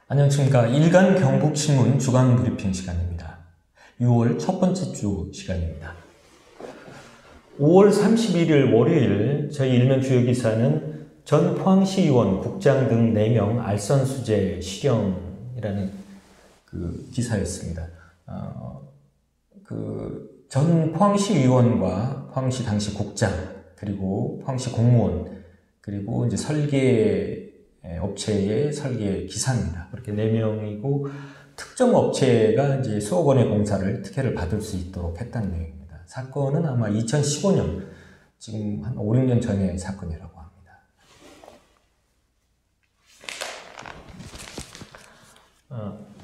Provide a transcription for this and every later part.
안녕하십니까. 일간 경북신문 주간 브리핑 시간입니다. 6월 첫 번째 주 시간입니다. 5월 31일 월요일 저희 일면 주요 기사는 전 포항시의원, 국장 등 4명 알선수재 실형이라는 기사였습니다. 전 포항시의원과 포항시 당시 국장, 그리고 포항시 공무원, 그리고 이제 설계 업체의 설계 기사입니다. 그렇게 4명이고 특정 업체가 이제 수억 원의 공사를 특혜를 받을 수 있도록 했다는 내용입니다. 사건은 아마 2015년, 지금 한 5, 6년 전의 사건이라고 합니다.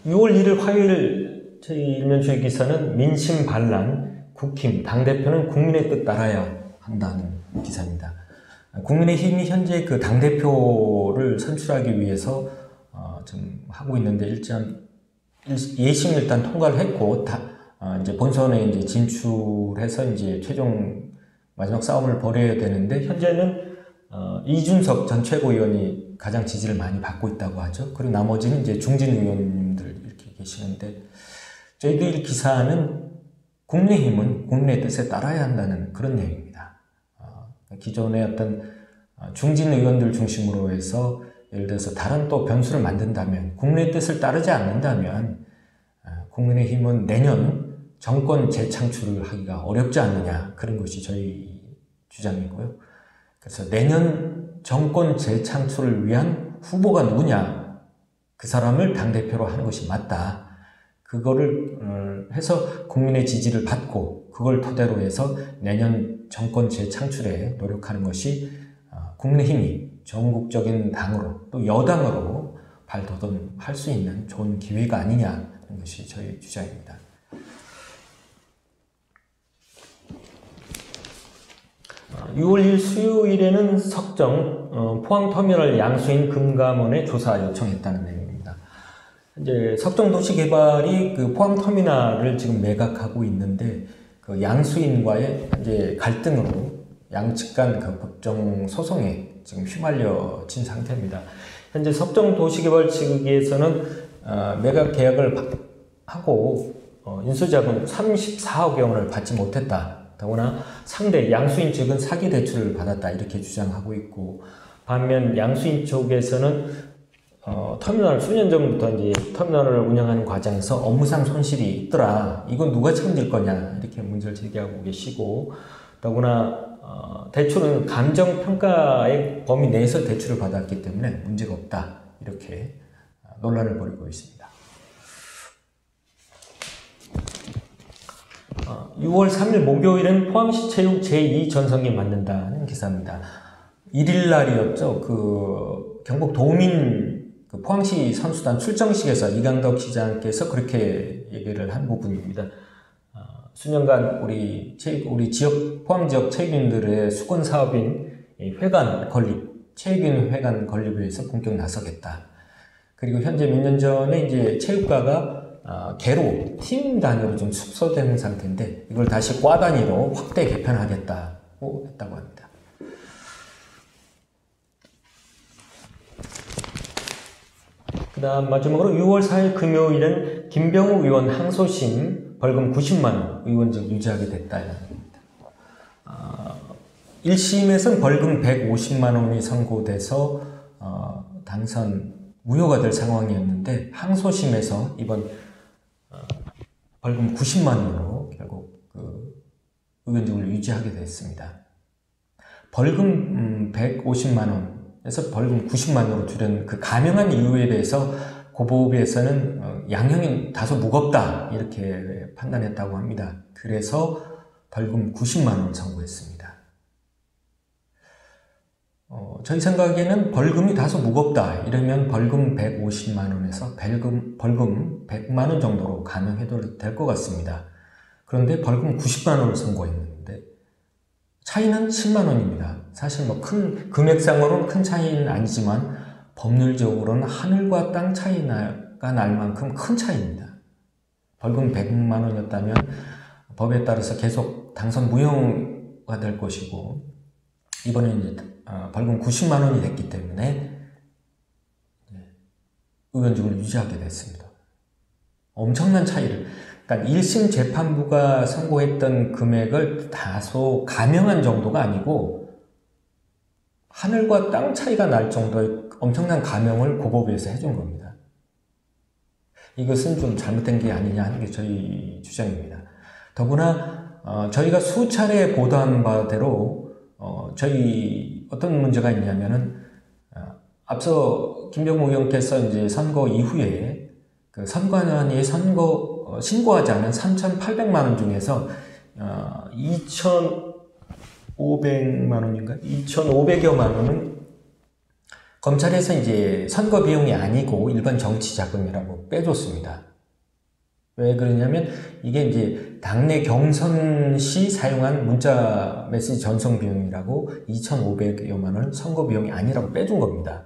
6월 1일 화요일 저희 일면주의 기사는 민심 반란, 국힘, 당대표는 국민의 뜻 따라야 한다는 기사입니다. 국민의힘이 현재 그 당대표를 선출하기 위해서 좀 하고 있는데 예심 일단 통과를 했고 이제 본선에 이제 진출해서 이제 최종 마지막 싸움을 벌여야 되는데 현재는 이준석 전 최고위원이 가장 지지를 많이 받고 있다고 하죠. 그리고 나머지는 이제 중진 의원님들 이렇게 계시는데 저희들 기사는 국민의힘은 국민의 뜻에 따라야 한다는 그런 내용입니다. 기존의 어떤 중진 의원들 중심으로 해서 예를 들어서 다른 또 변수를 만든다면 국민의 뜻을 따르지 않는다면 국민의힘은 내년 정권 재창출을 하기가 어렵지 않느냐, 그런 것이 저희 주장이고요. 그래서 내년 정권 재창출을 위한 후보가 누구냐, 그 사람을 당대표로 하는 것이 맞다. 그거를 해서 국민의 지지를 받고 그걸 토대로 해서 내년 정권 재창출에 노력하는 것이 국민의힘이 전국적인 당으로 또 여당으로 발돋움할 수 있는 좋은 기회가 아니냐는 것이 저희 주장입니다. 어, 6월 1일 수요일에는 석정 포항터미널 양수인 금감원에 조사 요청했다는 내용입니다. 이제 석정도시개발이 그 포항터미널을 지금 매각하고 있는데 그 양수인과의 이제 갈등으로 양측 간 그 법정 소송에 지금 휘말려진 상태입니다. 현재 석정도시개발 측에서는 매각 계약을 하고 인수자금 34억 원을 받지 못했다. 더구나 상대 양수인 측은 사기 대출을 받았다, 이렇게 주장하고 있고, 반면 양수인 쪽에서는 터미널 수년 전부터 이제 터미널을 운영하는 과정에서 업무상 손실이 있더라. 이건 누가 책임질 거냐, 이렇게 문제를 제기하고 계시고, 더구나 대출은 감정평가의 범위 내에서 대출을 받았기 때문에 문제가 없다, 이렇게 논란을 벌이고 있습니다. 6월 3일 목요일은 포항시 체육 제2전성기 맞는다는 기사입니다. 1일 날이었죠. 그 경북 도민 포항시 선수단 출정식에서 이강덕 시장께서 그렇게 얘기를 한 부분입니다. 수년간 우리 지역, 포항 지역 체육인들의 수건 사업인 회관 건립, 체육인 회관 건립을 위해서 본격 나서겠다. 그리고 현재 몇 년 전에 이제 체육과가 개로 팀 단위로 좀 축소된 상태인데 이걸 다시 과 단위로 확대 개편하겠다고 했다고 합니다. 그 다음 마지막으로 6월 4일 금요일은 김병우 의원 항소심 벌금 90만원 의원직 유지하게 됐다. 1심에서는 벌금 150만원이 선고돼서 당선 무효가 될 상황이었는데 항소심에서 이번 벌금 90만원으로 결국 그 의원직을 유지하게 됐습니다. 벌금 150만원에서 벌금 90만원으로 줄인 그 감형한 이유에 대해서 고법에서는 양형이 다소 무겁다, 이렇게 판단했다고 합니다. 그래서 벌금 90만원 선고했습니다. 저희 생각에는 벌금이 다소 무겁다 이러면 벌금 150만원에서 벌금 100만원 정도로 감형해도 될 것 같습니다. 그런데 벌금 90만원을 선고했는데 차이는 10만원입니다. 사실 뭐 큰 금액상으로는 큰 차이는 아니지만 법률적으로는 하늘과 땅 차이가 날 만큼 큰 차이입니다. 벌금 100만원이었다면 법에 따라서 계속 당선 무효가 될 것이고, 이번에 이제 벌금 90만원이 됐기 때문에 의원직을 유지하게 됐습니다. 엄청난 차이를, 그러니까 1심 재판부가 선고했던 금액을 다소 감형한 정도가 아니고 하늘과 땅 차이가 날 정도의 엄청난 감형을 고법에서 해준 겁니다. 이것은 좀 잘못된 게 아니냐 하는 게 저희 주장입니다. 더구나 저희가 수차례 보도한 바대로 저희 어떤 문제가 있냐면은 앞서 김병목 의원께서 이제 선거 이후에 그 선관위에 신고하지 않은 3,800만 원 중에서 2,500만 원인가? 2,500여만 원은 검찰에서 이제 선거 비용이 아니고 일반 정치 자금이라고 빼줬습니다. 왜 그러냐면 이게 이제 당내 경선 시 사용한 문자 메시지 전송 비용이라고 2,500여만 원 선거 비용이 아니라고 빼준 겁니다.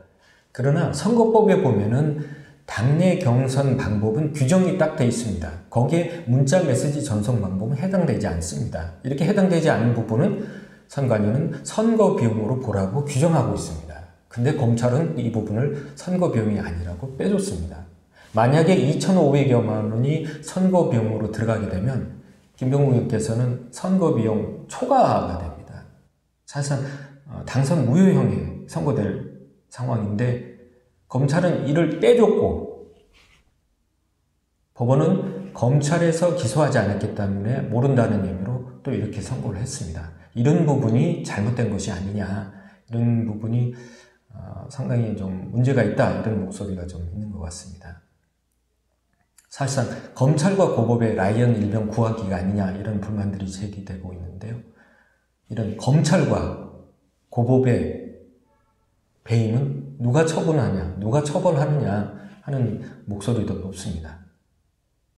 그러나 선거법에 보면은 당내 경선 방법은 규정이 딱 돼 있습니다. 거기에 문자 메시지 전송 방법은 해당되지 않습니다. 이렇게 해당되지 않은 부분은 선관위는 선거 비용으로 보라고 규정하고 있습니다. 근데 검찰은 이 부분을 선거 비용이 아니라고 빼줬습니다. 만약에 2,500여만 원이 선거 비용으로 들어가게 되면 김병욱 의원께서는 선거 비용 초과가 됩니다. 사실상 당선 무효형에 선고될 상황인데 검찰은 이를 떼줬고 법원은 검찰에서 기소하지 않았기 때문에 모른다는 의미로 또 이렇게 선고를 했습니다. 이런 부분이 잘못된 것이 아니냐, 이런 부분이 상당히 좀 문제가 있다, 이런 목소리가 좀 있는 것 같습니다. 사실상 검찰과 고법의 라이언 일병 구하기가 아니냐, 이런 불만들이 제기되고 있는데요. 이런 검찰과 고법의 배임은 누가 처분하냐, 누가 처벌하느냐 하는 목소리도 높습니다.